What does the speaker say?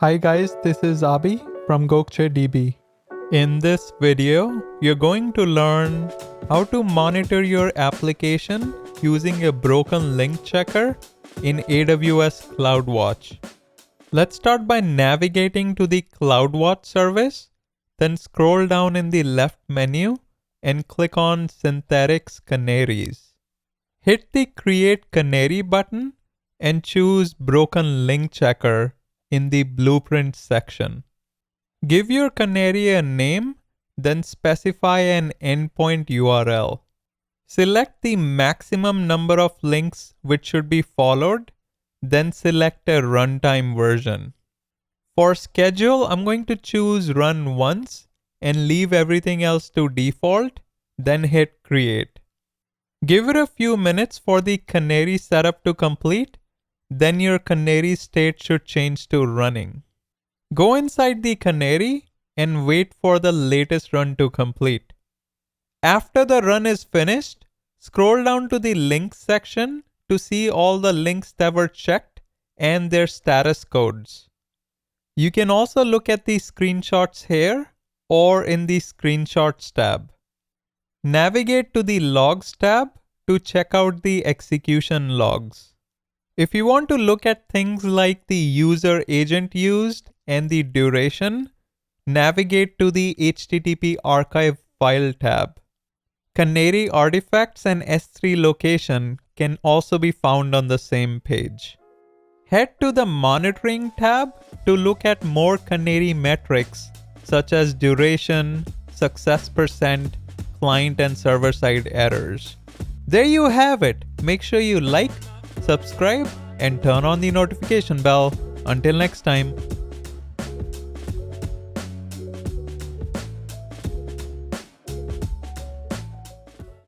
Hi guys, this is Abhi from Gokcedb. In this video, you're going to learn how to monitor your application using a broken link checker in AWS CloudWatch. Let's start by navigating to the CloudWatch service, then scroll down in the left menu and click on Synthetics Canaries. Hit the Create Canary button and choose Broken Link Checker in the Blueprint section. Give your canary a name, then specify an endpoint URL. Select the maximum number of links which should be followed, then select a runtime version. For schedule, I'm going to choose run once and leave everything else to default, then hit create. Give it a few minutes for the canary setup to complete, then your Canary State should change to running. Go inside the canary and wait for the latest run to complete. After the run is finished, scroll down to the links section to see all the links that were checked and their status codes. You can also look at the screenshots here or in the Screenshots tab. Navigate to the Logs tab to check out the execution logs. If you want to look at things like the user agent used and the duration, navigate to the HTTP archive file tab. Canary artifacts and S3 location can also be found on the same page. Head to the monitoring tab to look at more canary metrics such as duration, success percent, client and server side errors. There you have it. Make sure you like, subscribe, and turn on the notification bell. Until next time.